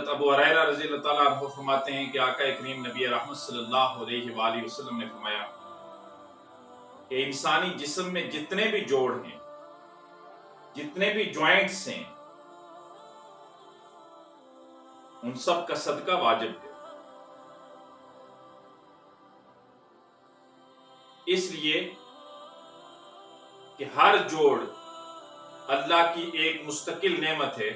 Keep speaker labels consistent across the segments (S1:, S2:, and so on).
S1: حضرت ابو ہریرہ رضی اللہ تعالیٰ عنہ فرماتے ہیں کہ آقا کریم نبی رحمت صلی اللہ علیہ وآلہ وسلم نے فرمایا کہ انسانی جسم میں جتنے بھی جوڑ ہیں، جتنے بھی جوائنٹس ہیں، ان سب کا صدقہ واجب ہے۔ اس لیے کہ ہر جوڑ اللہ کی ایک مستقل نعمت ہے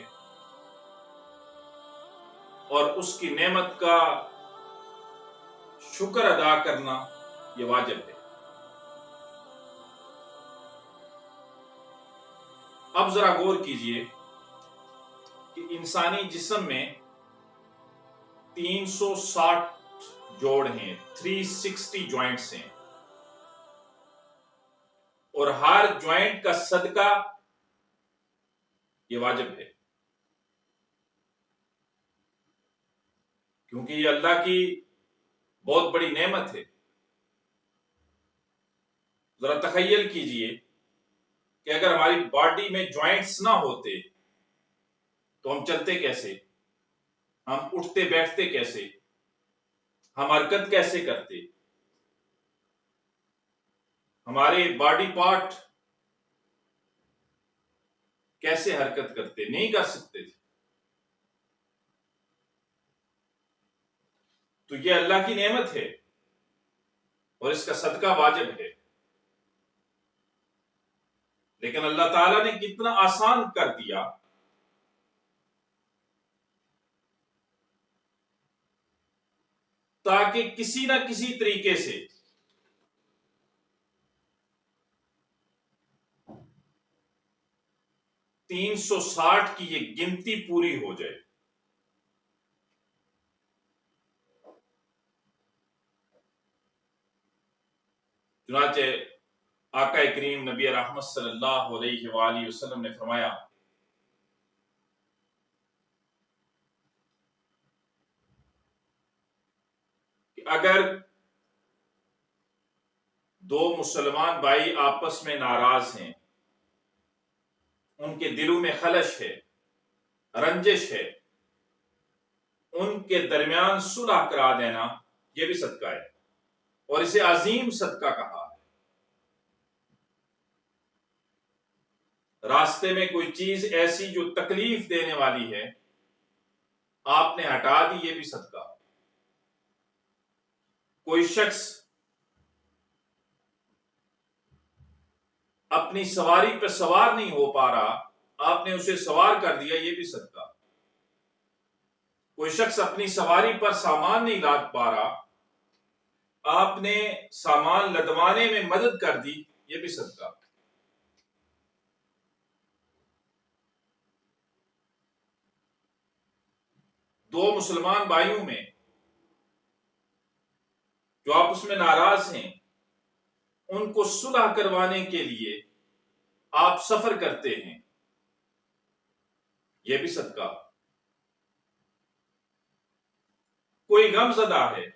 S1: اور اس کی نعمت کا شکر ادا کرنا یہ واجب ہے۔ اب ذرا غور کیجئے کہ انسانی جسم میں 360 جوڑ ہیں، 360 جوائنٹس ہیں، اور ہر جوائنٹ کا صدقہ یہ واجب ہے، کیونکہ یہ اللہ کی بہت بڑی نعمت ہے۔ ذرا تخیل کیجئے کہ اگر ہماری باڈی میں جوائنٹس نہ ہوتے تو ہم چلتے کیسے، ہم اٹھتے بیٹھتے کیسے، ہم حرکت کیسے کرتے، ہمارے باڈی پارٹ کیسے حرکت کرتے، نہیں کر سکتے تھے۔ تو یہ اللہ کی نعمت ہے اور اس کا صدقہ واجب ہے، لیکن اللہ تعالیٰ نے کتنا آسان کر دیا تاکہ کسی نہ کسی طریقے سے تین سو ساٹھ کی یہ گنتی پوری ہو جائے۔ چنانچہ آقا کریم نبی رحمت صلی اللہ علیہ وآلہ وسلم نے فرمایا کہ اگر دو مسلمان بھائی آپس میں ناراض ہیں، ان کے دلوں میں خلش ہے، رنجش ہے، ان کے درمیان صلح کرا دینا یہ بھی صدقہ ہے، اور اسے عظیم صدقہ کہا ہے۔ راستے میں کوئی چیز ایسی جو تکلیف دینے والی ہے آپ نے ہٹا دی، یہ بھی صدقہ۔ کوئی شخص اپنی سواری پہ سوار نہیں ہو پا رہا، آپ نے اسے سوار کر دیا، یہ بھی صدقہ۔ کوئی شخص اپنی سواری پر سامان نہیں لاد پا رہا، آپ نے سامان لدوانے میں مدد کر دی، یہ بھی صدقہ۔ دو مسلمان بھائیوں میں جو آپس میں ناراض ہیں، ان کو صلح کروانے کے لیے آپ سفر کرتے ہیں، یہ بھی صدقہ۔ کوئی غم زدہ ہے،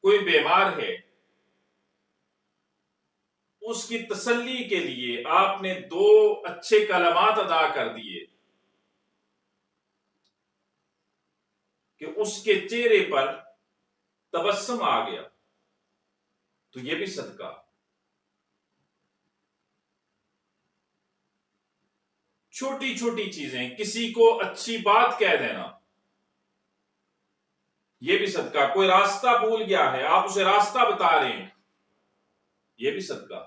S1: کوئی بیمار ہے، اس کی تسلی کے لیے آپ نے دو اچھے کلمات ادا کر دیے کہ اس کے چہرے پر تبسم آ گیا، تو یہ بھی صدقہ۔ چھوٹی چھوٹی چیزیں، کسی کو اچھی بات کہہ دینا، یہ بھی صدقہ۔ کوئی راستہ بھول گیا ہے، آپ اسے راستہ بتا رہے ہیں، یہ بھی صدقہ۔